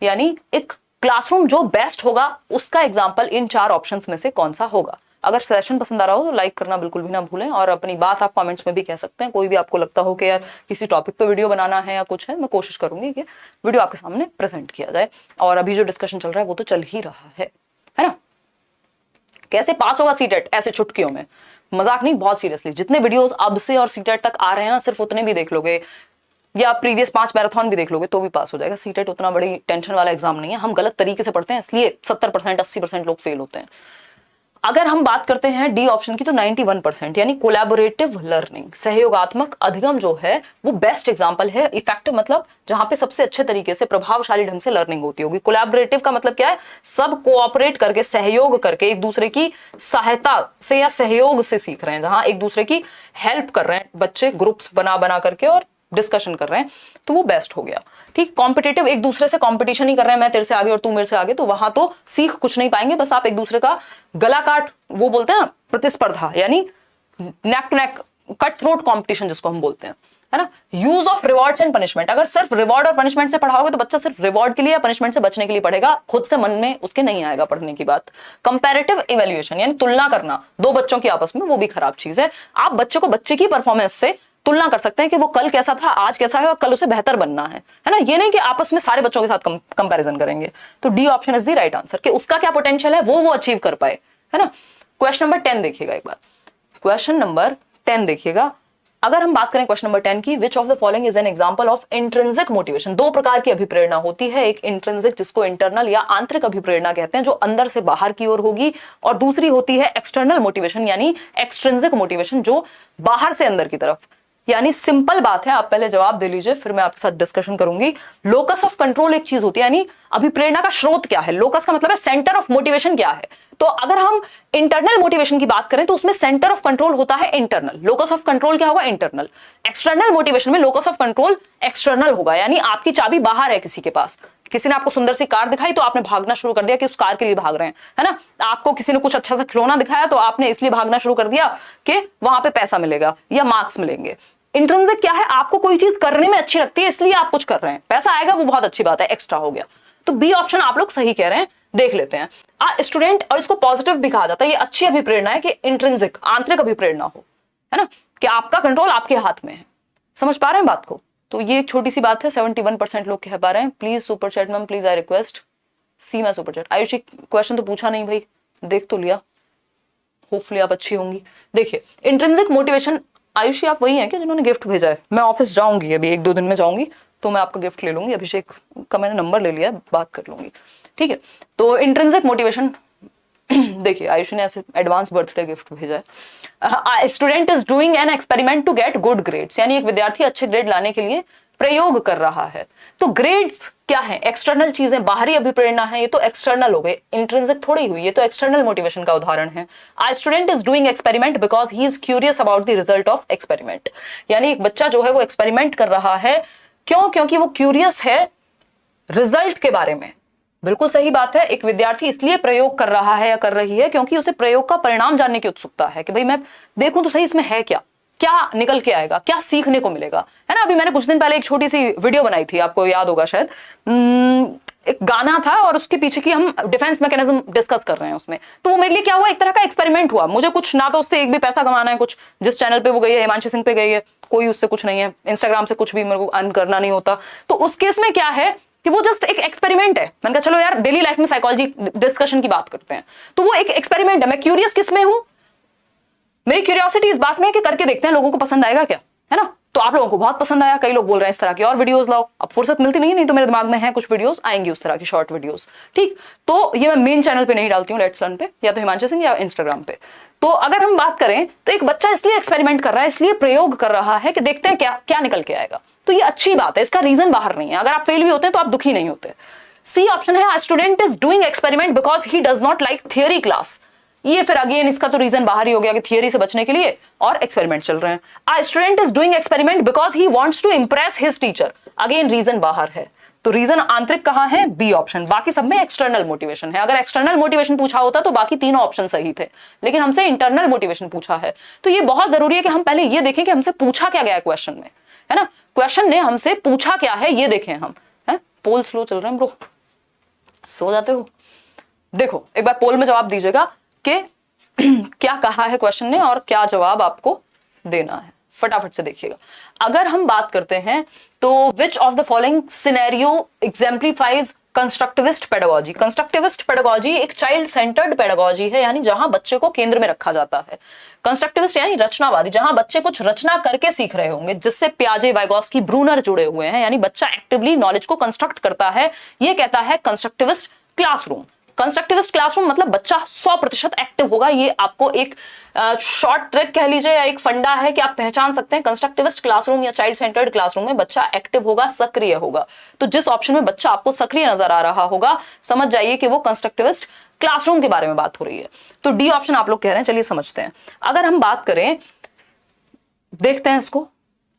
यानी एक क्लासरूम जो बेस्ट होगा उसका एग्जाम्पल इन 4 ऑप्शंस में से कौन सा होगा। अगर सेशन पसंद आ रहा हो तो लाइक करना बिल्कुल भी ना भूलें, और अपनी बात आप कमेंट्स में भी कह सकते हैं। कोई भी आपको लगता हो कि यार किसी टॉपिक पे वीडियो बनाना है या कुछ है, मैं कोशिश करूंगी कि वीडियो आपके सामने प्रेजेंट किया जाए। और अभी जो डिस्कशन चल रहा है वो तो चल ही रहा है ना। कैसे पास होगा सीटेट, ऐसे चुटकियों में, मजाक नहीं, बहुत सीरियसली। जितने वीडियोस अब से और सीटेट तक आ रहे हैं ना, सिर्फ उतने भी देख लोगे या प्रीवियस 5 मैराथन भी देख लोगे तो भी पास हो जाएगा। सीटेट उतना बड़ी टेंशन वाला एग्जाम नहीं है। हम गलत तरीके से पढ़ते हैं इसलिए 70% 80% लोग फेल होते हैं। अगर हम बात करते हैं डी ऑप्शन की तो 91%, यानी कोलैबोरेटिव लर्निंग, सहयोगात्मक अधिगम जो है वो बेस्ट एग्जांपल है। इफेक्टिव मतलब जहां पे सबसे अच्छे तरीके से प्रभावशाली ढंग से लर्निंग होती होगी। कोलैबोरेटिव का मतलब क्या है, सब कोऑपरेट करके, सहयोग करके, एक दूसरे की सहायता से या सहयोग से सीख रहे हैं, जहां एक दूसरे की हेल्प कर रहे हैं बच्चे, ग्रुप्स बना बना करके और डिस्कशन कर रहे हैं, तो वो बेस्ट हो गया। ठीक, कॉम्पिटेटिव, एक दूसरे से कंपटीशन ही कर रहे हैं, मैं तेरे से आगे और तू मेरे से आगे, तो वहां तो सीख कुछ नहीं पाएंगे, बस आप एक दूसरे का गला काट, वो बोलते हैं ना प्रतिस्पर्धा, यानी neck to neck, cut throat competition जिसको हम बोलते हैं, है ना। Use of rewards and punishment, अगर सिर्फ रिवॉर्ड और पनिशमेंट से पढ़ाओगे तो बच्चा सिर्फ रिवॉर्ड के लिए या पनिशमेंट से बचने के लिए पढ़ेगा, खुद से मन में उसके नहीं आएगा पढ़ने की बात। कंपैरेटिव इवैल्यूएशन, यानी तुलना करना दो बच्चों की आपस में, वो भी खराब चीज है। आप बच्चे को बच्चे की परफॉर्मेंस से तुलना कर सकते हैं कि वो कल कैसा था, आज कैसा है, और कल उसे बेहतर बनना है ना। ये नहीं कि आपस में सारे बच्चों के साथ कंपैरिजन करेंगे। तो D option is the right answer, कि उसका क्या पोटेंशियल है वो अचीव कर पाए, है ना। क्वेश्चन नंबर 10 देखिएगा एक बार, क्वेश्चन नंबर 10 देखिएगा। अगर हम बात करें क्वेश्चन नंबर 10 की, विच of the following is an example of intrinsic motivation. दो प्रकार की अभिप्रेरणा होती है, एक इंट्रिंसिक जिसको इंटरनल या आंतरिक अभिप्रेरणा कहते हैं, जो अंदर से बाहर की ओर होगी, और दूसरी होती है एक्सटर्नल मोटिवेशन यानी एक्सट्रिंसिक मोटिवेशन, जो बाहर से अंदर की तरफ। यानी सिंपल बात है, आप पहले जवाब दे लीजिए फिर मैं आपके साथ डिस्कशन करूंगी। लोकस ऑफ कंट्रोल एक चीज होती है, यानी अभिप्रेरणा का स्रोत क्या है, लोकस का मतलब है सेंटर ऑफ मोटिवेशन क्या है। तो अगर हम इंटरनल मोटिवेशन की बात करें तो उसमें सेंटर ऑफ कंट्रोल होता है इंटरनल, लोकस ऑफ कंट्रोल क्या होगा, इंटरनल। एक्सटर्नल मोटिवेशन में लोकस ऑफ कंट्रोल एक्सटर्नल होगा, यानी आपकी चाबी बाहर है किसी के पास। किसी ने आपको सुंदर सी कार दिखाई तो आपने भागना शुरू कर दिया कि उस कार के लिए भाग रहे हैं, है ना। आपको किसी ने कुछ अच्छा सा खिलौना दिखाया तो आपने इसलिए भागना शुरू कर दिया कि वहां पे पैसा मिलेगा या मार्क्स मिलेंगे। इंट्रिंसिक क्या है, आपको कोई चीज करने में अच्छी लगती है इसलिए आप कुछ कर रहे हैं, पैसा आएगा वो बहुत अच्छी बात है, एक्स्ट्रा हो गया। तो बी ऑप्शन आप लोग सही कह रहे हैं, देख लेते हैं। स्टूडेंट, और इसको पॉजिटिव भी कहा जाता है, ये अच्छी अभिप्रेरणा है कि इंट्रिंसिक, आंतरिक अभिप्रेरणा हो, है ना, कि आपका कंट्रोल आपके हाथ में है। समझ पा रहे हैं बात को। तो ये एक छोटी सी बात है, 71% लोग कह पा रहे हैं। Please super chat ma'am, please I request, see मैं सुपर चैट। आयुषी क्वेश्चन तो पूछा नहीं भाई, देख तो लिया, होपफुली आप अच्छी होंगी। देखिए इंट्रिंसिक मोटिवेशन, आयुषी आप वही हैं कि जिन्होंने गिफ्ट भेजा है। मैं ऑफिस जाऊंगी अभी 1-2 दिन में जाऊंगी तो मैं आपका गिफ्ट ले लूंगी, अभिषेक का मैंने नंबर ले लिया है, बात कर लूंगी, ठीक है। तो इंट्रिंसिक मोटिवेशन देखिए, आयुषी ने ऐसे एडवांस बर्थडे गिफ्ट भेजा है। Student is doing an experiment to get good grades, यानी एक विद्यार्थी अच्छे ग्रेड लाने के लिए प्रयोग कर रहा है। तो ग्रेड्स क्या है, एक्सटर्नल चीजें, बाहरी अभिप्रेरणा है, ये तो एक्सटर्नल हो गए, इंट्रिंसिक थोड़ी हुई, ये तो एक्सटर्नल मोटिवेशन का उदाहरण है। A student is doing experiment because he is curious about the result of experiment, यानी एक बच्चा जो है वो एक्सपेरिमेंट कर रहा है, क्यों, क्योंकि वो क्यूरियस है रिजल्ट के बारे में। बिल्कुल सही बात है, एक विद्यार्थी इसलिए प्रयोग कर रहा है या कर रही है क्योंकि उसे प्रयोग का परिणाम जानने की उत्सुकता है, कि भाई मैं देखूं तो सही इसमें है क्या, क्या निकल के आएगा, क्या सीखने को मिलेगा, है ना। अभी मैंने कुछ दिन पहले एक छोटी सी वीडियो बनाई थी, आपको याद होगा शायद, एक गाना था और उसके पीछे की हम डिफेंस मैकेनिज्म डिस्कस कर रहे हैं उसमें। तो वो मेरे लिए क्या हुआ, एक तरह का एक्सपेरिमेंट हुआ। मुझे कुछ ना तो उससे एक भी पैसा कमाना है, कुछ जिस चैनल पे वो गई है, हिमांशु सिंह पे गई है, कोई उससे कुछ नहीं है, इंस्टाग्राम से कुछ भी मेरे को अर्न करना नहीं होता। तो उस केस में क्या है कि वो जस्ट एक एक्सपेरिमेंट है। मैंने कहा चलो यार डेली लाइफ में साइकोलॉजी डिस्कशन की बात करते हैं, तो वो एक एक्सपेरिमेंट है। मैं क्यूरियस किस में हूं, मेरी क्यूरियोसिटी इस बात में है कि करके देखते हैं लोगों को पसंद आएगा क्या, है ना। तो आप लोगों को बहुत पसंद आया, कई लोग बोल रहे हैं इस तरह की और वीडियोस लाओ। अब फुर्सत मिलती नहीं तो मेरे दिमाग में है कुछ वीडियोस आएंगी उस तरह की शॉर्ट वीडियोस, ठीक। तो ये मैं मेन चैनल पे नहीं डालती हूँ, लेट्स लर्न पे या तो हिमांशु सिंह या इंस्टाग्राम पे। तो अगर हम बात करें तो एक बच्चा इसलिए एक्सपेरिमेंट कर रहा है, इसलिए प्रयोग कर रहा है कि देखते हैं क्या क्या निकल के आएगा। तो ये अच्छी बात है, इसका रीजन बाहर नहीं है। अगर आप फेल भी होते हैं तो आप दुखी नहीं होते। सी ऑप्शन है, student is doing experiment because he does not like theory class. ये फिर अगेन इसका तो रीजन बाहर ही हो गया कि थियरी से बचने के लिए और एक्सपेरिमेंट चल रहे हैं। A student is doing experiment because he wants to impress his teacher, again reason बाहर है। तो रीजन आंतरिक कहां है, बी ऑप्शन। बाकी सब में एक्सटर्नल मोटिवेशन है। अगर एक्सटर्नल मोटिवेशन पूछा होता तो बाकी तीनों ऑप्शन सही थे, लेकिन हमसे इंटरनल मोटिवेशन पूछा है। तो ये बहुत जरूरी है कि हम पहले ये देखें कि हमसे पूछा क्या गया है क्वेश्चन में, है ना। क्वेश्चन ने हमसे पूछा क्या है ये देखें हम, है। पोल स्लो चल रहे हैं ब्रो, सो जाते हो। देखो एक बार पोल में जवाब दीजिएगा कि क्या कहा है क्वेश्चन ने और क्या जवाब आपको देना है, फटाफट से देखिएगा। अगर हम बात करते हैं तो which of the following scenario exemplifies constructivist pedagogy. Constructivist pedagogy एक चाइल्ड सेंटर्ड पेडागोजी है, यानी जहां बच्चे को केंद्र में रखा जाता है। कंस्ट्रक्टिविस्ट यानी रचनावादी, जहां बच्चे कुछ रचना करके सीख रहे होंगे, जिससे पियाजे, वाइगोस्की, ब्रूनर जुड़े हुए हैं, यानी बच्चा एक्टिवली नॉलेज को कंस्ट्रक्ट करता है। ये कहता है कंस्ट्रक्टिविस्ट क्लासरूम। कंस्ट्रक्टिविस्ट क्लासरूम मतलब बच्चा 100% एक्टिव होगा। ये आपको एक शॉर्ट ट्रिक कह लीजिए या एक फंडा है कि आप पहचान सकते हैं कंस्ट्रक्टिविस्ट क्लासरूम या चाइल्ड सेंटर्ड क्लासरूम में बच्चा एक्टिव होगा, सक्रिय होगा। तो जिस ऑप्शन में बच्चा आपको सक्रिय नजर आ रहा होगा, समझ जाइए कि वो कंस्ट्रक्टिविस्ट क्लासरूम के बारे में बात हो रही है। तो डी ऑप्शन आप लोग कह रहे हैं, चलिए समझते हैं। अगर हम बात करें, देखते हैं इसको।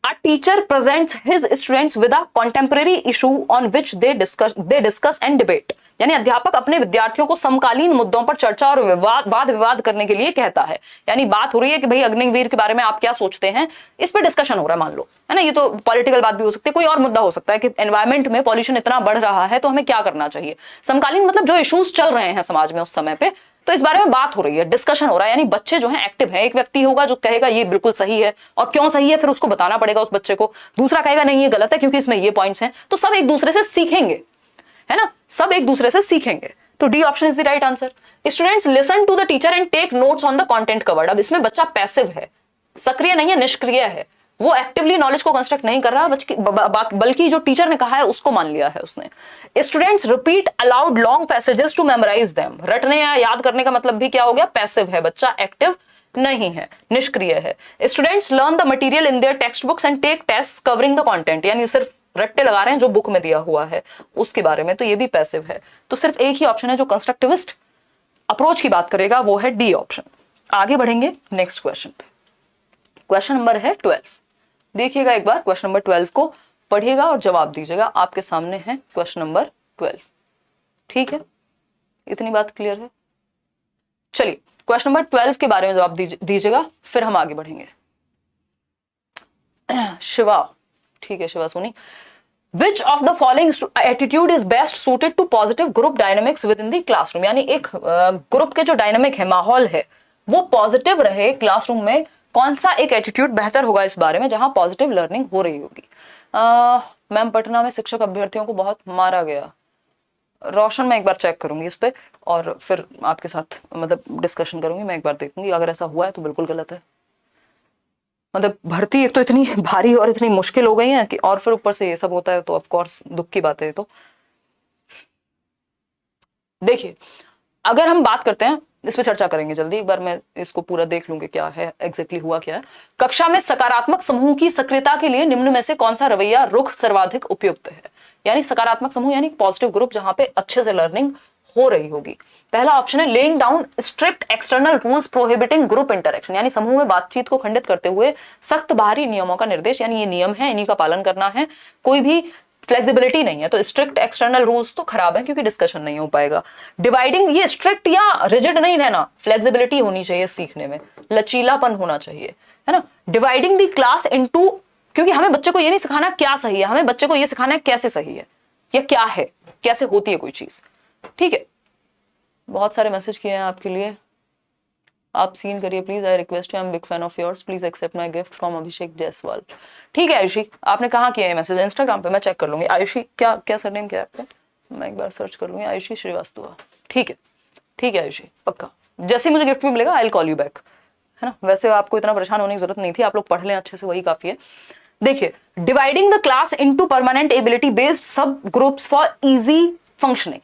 A teacher presents his students with a contemporary issue on which they discuss and debate। यानी अध्यापक अपने विद्यार्थियों को समकालीन मुद्दों पर चर्चा और वाद विवाद करने के लिए कहता है। यानी बात हो रही है कि भाई अग्निवीर के बारे में आप क्या सोचते हैं, इस पर डिस्कशन हो रहा है, मान लो, है ना। ये तो पॉलिटिकल बात भी हो सकती है, कोई और मुद्दा हो सकता है कि एनवायरमेंट में पॉल्यूशन इतना बढ़ रहा है तो हमें क्या करना चाहिए। समकालीन मतलब जो इश्यूज चल रहे हैं समाज में उस समय पे, तो इस बारे में बात हो रही है, डिस्कशन हो रहा है। यानी बच्चे जो हैं एक्टिव हैं। एक व्यक्ति होगा जो कहेगा ये बिल्कुल सही है, और क्यों सही है फिर उसको बताना पड़ेगा उस बच्चे को। दूसरा कहेगा नहीं ये गलत है क्योंकि इसमें ये पॉइंट्स हैं। तो सब एक दूसरे से सीखेंगे, है ना, सब एक दूसरे से सीखेंगे। तो D option is the right answer. Students listen to the teacher and take notes on the content covered. अब इसमें बच्चा पैसिव है, सक्रिय नहीं है, निष्क्रिय है। वो एक्टिवली नॉलेज को कंस्ट्रक्ट नहीं कर रहा, बल्कि जो टीचर ने कहा है उसको मान लिया है उसने। Students repeat aloud long passages to memorise them. रटने या याद करने का मतलब भी क्या हो गया, पैसिव है, बच्चा एक्टिव नहीं है, निष्क्रिय है। Students learn the material in their text books and take test covering the content. यानी सिर्फ रट्टे लगा रहे हैं जो बुक में दिया हुआ है उसके बारे में, तो ये भी पैसिव है। तो सिर्फ एक ही ऑप्शन है जो कंस्ट्रक्टिविस्ट अप्रोच की बात करेगा, वो है डी ऑप्शन। आगे बढ़ेंगे नेक्स्ट क्वेश्चन पे। क्वेश्चन नंबर है 12। देखिएगा एक बार, क्वेश्चन नंबर 12 को पढ़िएगा और जवाब दीजिएगा। आपके सामने है क्वेश्चन नंबर 12। ठीक है, इतनी बात क्लियर है। चलिए क्वेश्चन नंबर 12 के बारे में जवाब दीजिएगा, फिर हम आगे बढ़ेंगे। शिवा, ठीक है Shiva Soni. Which of the following attitude is best suited to positive group dynamics within the classroom। यानी एक ग्रुप के जो डायनामिक है, माहौल है, वो पॉजिटिव रहे क्लासरूम में। कौन सा एक एटीट्यूड बेहतर होगा इस बारे में जहां पॉजिटिव लर्निंग हो रही होगी। मैम पटना में शिक्षक अभ्यर्थियों को बहुत मारा गया। रोशन, मैं एक बार चेक करूंगी इस पे और फिर आपके साथ मतलब डिस्कशन करूंगी। मैं एक बार देखूंगी, अगर ऐसा हुआ है तो बिल्कुल गलत है। मतलब भर्ती एक तो इतनी भारी और इतनी मुश्किल हो गई है कि और फिर ऊपर से ये सब होता है, तो ऑफ कोर्स दुख की बात है। तो देखिए, अगर हम बात करते हैं, इस पे चर्चा करेंगे जल्दी। एक बार मैं इसको पूरा देख लूंगी क्या है एग्जैक्टली हुआ क्या है। कक्षा में सकारात्मक समूह की सक्रियता के लिए निम्न में से कौन सा रवैया रुख सर्वाधिक उपयुक्त है। यानी सकारात्मक समूह यानी पॉजिटिव ग्रुप जहां पे अच्छे से लर्निंग हो रही होगी। पहला ऑप्शन है laying down strict external rules prohibiting group interaction. यानी समूह में बातचीत को खंडित करते हुए सख्त बाहरी नियमों का निर्देश। यानी ये नियम है, इन्हीं का पालन करना है, कोई भी फ्लेक्सिबिलिटी नहीं है। तो स्ट्रिक्ट एक्सटर्नल रूल्स तो खराब है क्योंकि डिस्कशन नहीं हो पाएगा। डिवाइडिंग, ये स्ट्रिक्ट या रिजिड नहीं रहना, फ्लेक्सिबिलिटी होनी चाहिए सीखने में, लचीलापन होना चाहिए, है ना। डिवाइडिंग द क्लास इनटू, क्योंकि हमें बच्चे को ये नहीं सिखाना क्या सही है, हमें बच्चे को ये सिखाना है कैसे सही है या क्या है, कैसे होती है कोई चीज। ठीक है, बहुत सारे मैसेज किए हैं आपके लिए, आप सीन करिए please. I request you, I am big fan of yours, please accept my gift from Abhishek Jaiswal. ठीक है आयुषी, आपने कहाँ किया है मैसेज? इंस्टाग्राम पे, मैं चेक कर लूंगी। आयुषी क्या सरनेम क्या है आपका, मैं एक बार सर्च कर लूंगी। आयुषी श्रीवास्तव, ठीक है, ठीक है आयुषी, पक्का। जैसे ही मुझे गिफ्ट भी मिलेगा I will call you back, है ना। वैसे आपको इतना परेशान होने की जरूरत नहीं थी, आप लोग पढ़ लें अच्छे से, वही काफी है। देखिए, dividing the class into permanent ability based sub groups for easy functioning.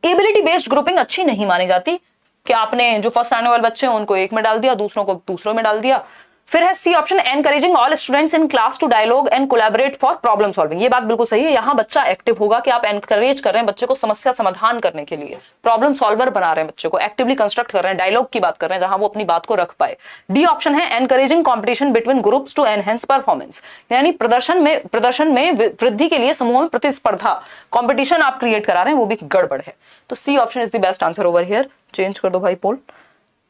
Ability based grouping अच्छी नहीं मानी जाती कि आपने जो फर्स्ट आने वाले बच्चे हैं उनको एक में डाल दिया, दूसरों को दूसरों में डाल दिया। फिर है C option, encouraging all students in class to dialogue and collaborate for problem solving. ये बात बिल्कुल सही है, यहाँ बच्चा एक्टिव होगा कि आप एनकरेज कर रहे हैं बच्चे को समस्या समाधान करने के लिए, प्रॉब्लम सॉल्वर बना रहे हैं बच्चे को, एक्टिवली कंस्ट्रक्ट कर रहे हैं, डायलॉग की बात कर रहे हैं जहां वो अपनी बात को रख पाए। डी ऑप्शन है encouraging competition between groups to enhance performance. यानी प्रदर्शन में वृद्धि के लिए समूह में प्रतिस्पर्धा, कॉम्पिटिशन आप क्रिएट करा रहे हैं, वो भी गड़बड़ है। तो C option is the best answer over here. Change कर दो भाई पोल।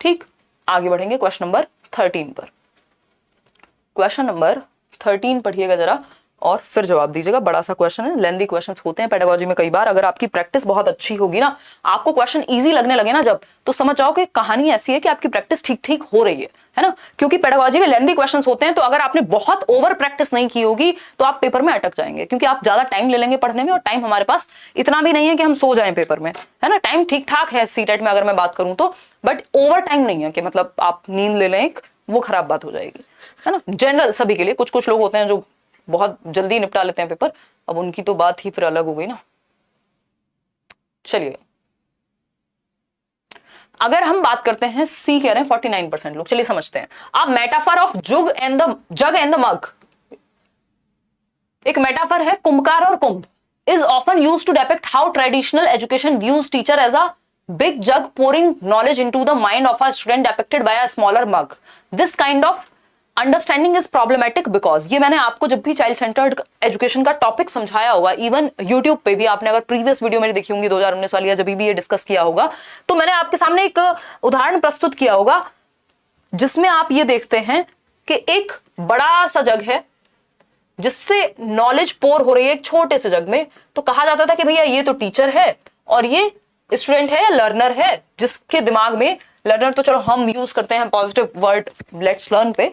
ठीक, आगे बढ़ेंगे क्वेश्चन नंबर 13 पर। क्वेश्चन नंबर 13 पढ़िएगा जरा। और फिर जवाब दीजिएगा। बड़ा सा क्वेश्चन है, लेंदी क्वेश्चंस होते हैं पेडागोजी में कई बार। अगर आपकी प्रैक्टिस बहुत अच्छी होगी ना, आपको क्वेश्चन इजी लगने लगे ना जब, तो समझ जाओ कि कहानी ऐसी है कि आपकी प्रैक्टिस ठीक ठीक हो रही है ना। क्योंकि पेडागोजी में लेंदी क्वेश्चंस होते हैं, तो अगर आपने बहुत ओवर प्रैक्टिस नहीं की होगी तो आप पेपर में अटक जाएंगे, क्योंकि आप ज्यादा टाइम ले लेंगे पढ़ने में, और टाइम हमारे पास इतना भी नहीं है कि हम सो जाएं पेपर में, है ना। टाइम ठीक ठाक है सीटेट में अगर मैं बात करूं तो, बट ओवर टाइम नहीं है कि मतलब आप नींद ले लें एक, वो खराब बात हो जाएगी, है ना। जनरल सभी के लिए, कुछ कुछ लोग होते हैं जो बहुत जल्दी निपटा लेते हैं पेपर, अब उनकी तो बात ही फिर अलग हो गई ना। चलिए अगर हम बात करते हैं, सी कह रहे हैं 49% लोग, चलिए समझते हैं। अब metaphor of jug and the mug, एक मेटाफर है कुंभकार और कुंभ, is often used to depict how traditional education views teacher as a big jug pouring knowledge into the mind of a student depicted by a smaller mug. This kind of understanding is problematic because, ये मैंने आपको जब भी child centred education का topic समझाया होगा, even YouTube पे भी आपने अगर प्रीवियस वीडियो मेरी देखी होंगी 2019 वाली, या जब भी ये डिस्कस किया होगा, तो मैंने आपके सामने एक उदाहरण प्रस्तुत किया होगा जिसमें आप ये देखते हैं कि एक बड़ा सा जग है जिससे नॉलेज पोर हो रही है एक छोटे से जग में, तो कहा जाता था कि भैया ये तो टीचर है और ये स्टूडेंट है या लर्नर है, जिसके दिमाग में, लर्नर तो चलो हम यूज करते हैं पॉजिटिव वर्ड लेट्स लर्न पे,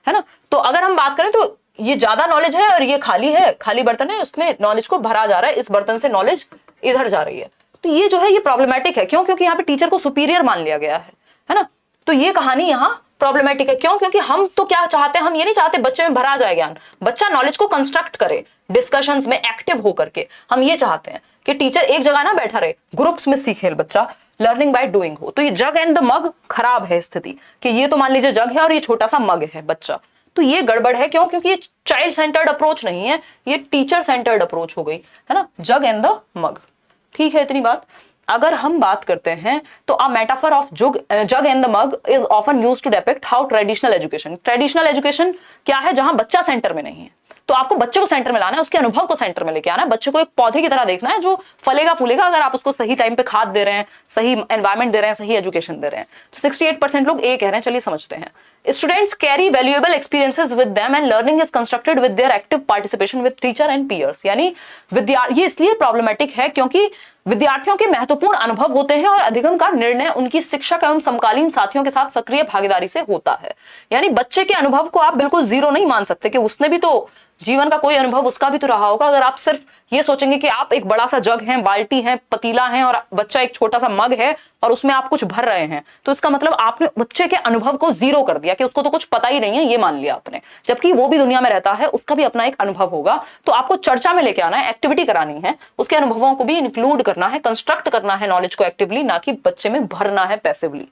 है ना। तो अगर हम बात करें तो ये ज्यादा नॉलेज है और ये खाली है, खाली बर्तन है, उसमें नॉलेज को भरा जा रहा है, इस बर्तन से नॉलेज इधर जा रही है। तो ये जो है ये प्रॉब्लमेटिक है, क्यों? क्योंकि यहाँ पे टीचर को सुपीरियर मान लिया गया है ना। तो ये कहानी यहाँ प्रॉब्लमेटिक है, क्यों? क्योंकि हम तो क्या चाहते हैं, हम ये नहीं चाहते बच्चे में भरा जाए ज्ञान, बच्चा नॉलेज को कंस्ट्रक्ट करे, डिस्कशंस में एक्टिव होकर के, हम ये चाहते हैं कि टीचर एक जगह ना बैठा रहे, ग्रुप्स में सीखे बच्चा, लर्निंग बाय डूइंग हो। तो ये जग एंड द मग खराब है स्थिति, कि ये तो मान लीजिए जग है और ये छोटा सा मग है बच्चा, तो ये गड़बड़ है। क्यों? क्योंकि ये चाइल्ड सेंटर्ड अप्रोच नहीं है, ये टीचर सेंटर्ड अप्रोच हो गई, है ना, जग एंड द मग। ठीक है इतनी बात। अगर हम बात करते हैं तो a metaphor of jug and the mug is often used to depict how traditional education क्या है, जहां बच्चा सेंटर में नहीं है। तो आपको बच्चे को सेंटर में लाना है, उसके अनुभव को सेंटर में लेके आना है, बच्चे को एक पौधे की तरह देखना है जो फलेगा फूलेगा अगर आप उसको सही टाइम पे खाद दे रहे हैं, सही एनवायरमेंट दे रहे हैं, सही एजुकेशन दे रहे हैं। तो 68% लोग ए कह रहे हैं। चलिए समझते हैं। Students carry valuable experiences with them and learning is constructed with their active participation with teacher and peers. यानी ये इसलिए प्रॉब्लमेटिक है क्योंकि विद्यार्थियों के महत्वपूर्ण अनुभव होते हैं और अधिगम का निर्णय उनकी शिक्षक एवं समकालीन साथियों के साथ सक्रिय भागीदारी से होता है। यानी बच्चे के अनुभव को आप बिल्कुल जीरो नहीं मान सकते कि उसने भी तो जीवन का कोई अनुभव उसका भी तो रहा होगा। अगर आप सिर्फ ये सोचेंगे कि आप एक बड़ा सा जग है, बाल्टी है, पतीला है और बच्चा एक छोटा सा मग है और उसमें आप कुछ भर रहे हैं, तो इसका मतलब आपने बच्चे के अनुभव को जीरो कर दिया कि उसको तो कुछ पता ही नहीं है, ये मान लिया आपने। जबकि वो भी दुनिया में रहता है, उसका भी अपना एक अनुभव होगा। तो आपको चर्चा में लेके आना है, एक्टिविटी करानी है, उसके अनुभवों को भी इंक्लूड करना है, कंस्ट्रक्ट करना है नॉलेज को एक्टिवली, ना कि बच्चे में भरना है पैसिवली।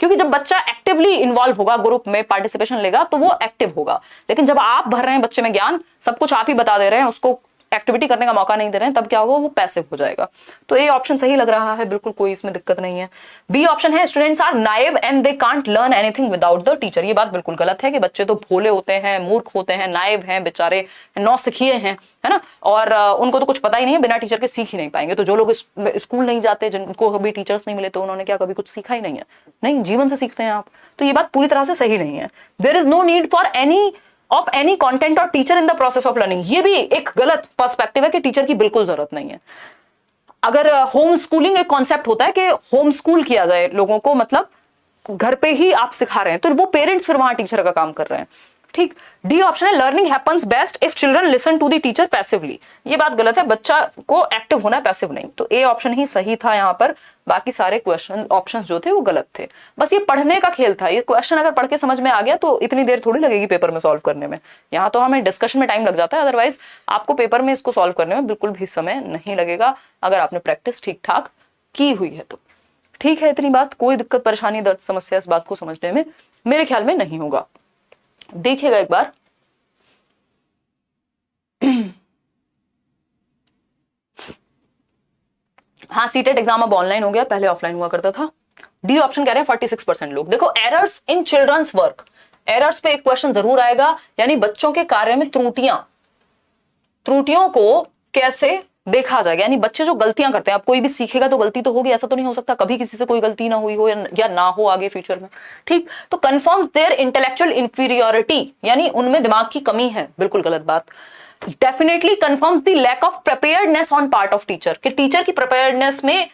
क्योंकि जब बच्चा एक्टिवली इन्वॉल्व होगा, ग्रुप में पार्टिसिपेशन लेगा, तो वो एक्टिव होगा। लेकिन जब आप भर रहे हैं बच्चे में ज्ञान, सब कुछ आप ही बता दे रहे हैं, उसको एक्टिविटी करने का मौका नहीं दे रहे हैं, तब क्या होगा, वो पैसिव हो जाएगा। तो ए ऑप्शन सही लग रहा है, बिल्कुल कोई इसमें दिक्कत नहीं है। बी ऑप्शन है students are naive and they can't learn anything without the teacher. ये बात बिल्कुल गलत है कि बच्चे तो भोले होते हैं, मूर्ख होते हैं, नाइव हैं, बेचारे नौसिखिए हैं, है ना, और उनको तो कुछ पता ही नहीं है, बिना टीचर के सीख ही नहीं पाएंगे। तो जो लोग स्कूल नहीं जाते, जिनको कभी टीचर्स नहीं मिले, तो उन्होंने क्या कभी कुछ सीखा ही नहीं है? नहीं, जीवन से सीखते हैं आप। तो ये बात पूरी तरह से सही नहीं है। There is no need for any content और teacher in the process of learning. ये भी एक गलत पर्सपेक्टिव है कि टीचर की बिल्कुल जरूरत नहीं है। अगर होम स्कूलिंग एक कॉन्सेप्ट होता है कि होम स्कूल किया जाए लोगों को, मतलब घर पे ही आप सिखा रहे हैं, तो वो पेरेंट्स फिर वहां टीचर का काम कर रहे हैं। ठीक। डी ऑप्शन है learning happens best if children listen to the teacher passively. ये बात गलत है, बच्चा को एक्टिव होना है, पैसिव नहीं। तो ए ऑप्शन ही सही था यहाँ पर, बाकी सारे क्वेश्चन ऑप्शंस जो थे वो गलत थे। बस ये पढ़ने का खेल था। ये क्वेश्चन अगर पढ़ के समझ में आ गया तो इतनी देर थोड़ी लगेगी पेपर में सॉल्व करने में। यहाँ तो हमें डिस्कशन में टाइम लग जाता है, अदरवाइज आपको पेपर में इसको सॉल्व करने में बिल्कुल भी समय नहीं लगेगा अगर आपने प्रैक्टिस ठीक ठाक की हुई है तो। ठीक है इतनी बात, कोई दिक्कत परेशानी दर्द समस्या इस बात को समझने में मेरे ख्याल में नहीं होगा। देखिएगा एक बार, हाँ सीटेट एग्जाम अब ऑनलाइन हो गया, पहले ऑफलाइन हुआ करता था। डी ऑप्शन कह रहे हैं 46% लोग। देखो errors in children's work, errors पे एक क्वेश्चन जरूर आएगा, यानी बच्चों के कार्य में त्रुटियों को कैसे देखा जाएगा। यानी बच्चे जो गलतियां करते हैं, अब कोई भी सीखेगा तो गलती तो होगी, ऐसा तो नहीं हो सकता कभी किसी से कोई गलती ना हुई हो या ना हो आगे फ्यूचर में। ठीक। तो कंफर्म्स देयर इंटेलेक्चुअल इंफीरियोरिटी, यानी उनमें दिमाग की कमी है, बिल्कुल गलत बात। Definitely confirms the lack of preparedness on part of teacher, कि टीचर की प्रिपेयर्डनेस में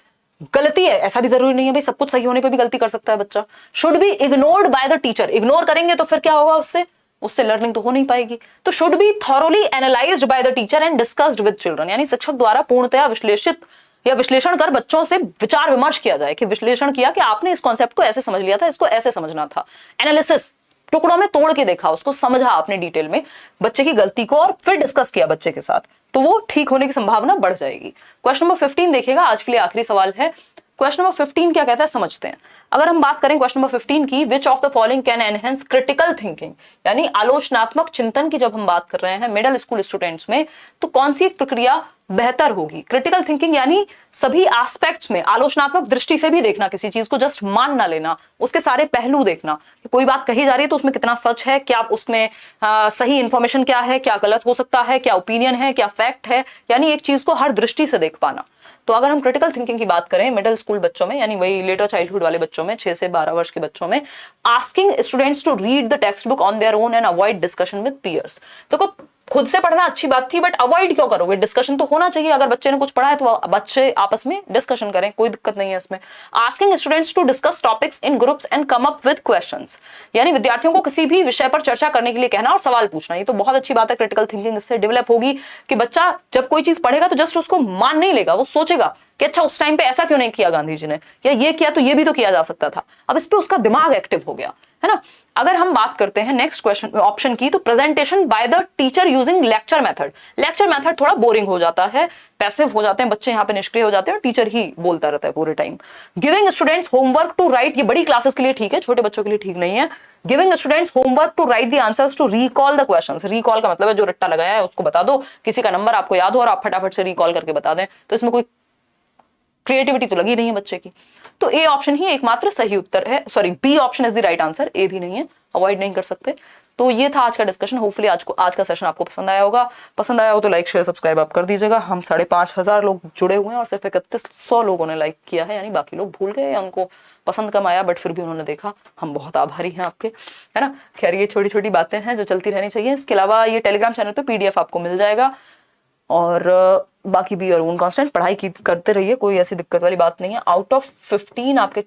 गलती है। ऐसा भी जरूरी नहीं है भाई सब कुछ सही होने पे भी गलती कर सकता है बच्चा। Should be ignored by the teacher, ignore करेंगे तो फिर क्या होगा, उससे उससे लर्निंग तो हो नहीं पाएगी। तो should be thoroughly analysed by the teacher and discussed with children, यानी शिक्षक द्वारा पूर्णतया विश्लेषित या विश्लेषण कर बच्चों से विचार विमर्श किया जाए, कि विश्लेषण किया कि आपने इस कॉन्सेप्ट को ऐसे समझ लिया था, इसको ऐसे समझना था। एनालिसिस, टुकड़ों में तोड़ के देखा, उसको समझा आपने डिटेल में बच्चे की गलती को, और फिर डिस्कस किया बच्चे के साथ, तो वो ठीक होने की संभावना बढ़ जाएगी। क्वेश्चन नंबर 15 देखिएगा, आज के लिए आखिरी सवाल है। क्वेश्चन नंबर 15 क्या कहता है समझते हैं। अगर हम बात करें क्वेश्चन नंबर 15 की, विच of the following can enhance critical thinking, यानी आलोचनात्मक चिंतन की जब हम बात कर रहे हैं मिडिल स्कूल स्टूडेंट्स में, तो कौन सी एक प्रक्रिया बेहतर होगी। क्रिटिकल थिंकिंग यानी सभी एस्पेक्ट्स में आलोचनात्मक दृष्टि से भी देखना, किसी चीज को जस्ट मान ना लेना, उसके सारे पहलू देखना, कि कोई बात कही जा रही है तो उसमें कितना सच है, क्या उसमें सही इंफॉर्मेशन क्या है, क्या गलत हो सकता है, क्या ओपिनियन है, क्या फैक्ट है, यानी एक चीज को हर दृष्टि से देख पाना। तो अगर हम क्रिटिकल थिंकिंग की बात करें मिडिल स्कूल बच्चों में, यानी वही लेटर चाइल्डहुड वाले बच्चों में, 6 से 12 वर्ष के बच्चों में, asking students to read the text book on their own and avoid discussion with peers. देखो खुद से पढ़ना अच्छी बात थी, बट अवॉइड क्यों करोगे, डिस्कशन तो होना चाहिए। अगर बच्चे ने कुछ पढ़ा है तो बच्चे आपस में डिस्कशन करें, कोई दिक्कत नहीं है इसमें। Asking students to discuss topics in groups and come up with questions, यानी विद्यार्थियों को किसी भी विषय पर चर्चा करने के लिए कहना और सवाल पूछना। ये तो बहुत अच्छी बात है, क्रिटिकल थिंकिंग इससे डेवलप होगी कि बच्चा जब कोई चीज पढ़ेगा तो जस्ट उसको मान नहीं लेगा, वो सोचेगा कि अच्छा उस टाइम पे ऐसा क्यों नहीं किया गांधी जी ने, या ये किया तो ये भी तो किया जा सकता था। अब इस पे उसका दिमाग एक्टिव हो गया, है ना। अगर हम बात करते हैं नेक्स्ट क्वेश्चन ऑप्शन की, तो presentation by the teacher using lecture method. Lecture method थोड़ा बोरिंग हो जाता है, पैसिव हो जाते हैं बच्चे, यहाँ पे निष्क्रिय हो जाते हैं और टीचर ही बोलता रहता है पूरे time. Giving students homework to write, ये बड़ी क्लासेस के लिए ठीक है, छोटे बच्चों के लिए ठीक नहीं है। Giving students homework to write the answers to recall the questions. Recall का मतलब है जो रट्टा लगाया है उसको बता दो, किसी का नंबर आपको याद हो और आप फटाफट से रिकॉल करके बता दें, तो इसमें कोई क्रिएटिविटी तो लगी नहीं है बच्चे की। तो ए ऑप्शन ही एकमात्र सही उत्तर है, sorry B option is the right answer, A भी नहीं है, अवॉइड नहीं कर सकते। तो ये था आज का डिस्कशन। होपफुली आज का सेशन आपको पसंद आया होगा। पसंद आया हो तो लाइक शेयर सब्सक्राइब आप कर दीजिएगा। हम 5,500 लोग जुड़े हुए हैं और सिर्फ 3100 लोगों ने लाइक किया है, यानी बाकी लोग भूल गए या उनको पसंद कम आया, बट फिर भी उन्होंने देखा। हम बहुत आभारी हैं आपके, है ना। खैर ये छोटी छोटी बातें हैं जो चलती रहनी चाहिए। इसके अलावा ये टेलीग्राम चैनल पे PDF आपको मिल जाएगा, और बाकी भी और उन कांस्टेंट पढ़ाई की करते रहिए, कोई ऐसी दिक्कत वाली बात नहीं है। आउट ऑफ 15 आपके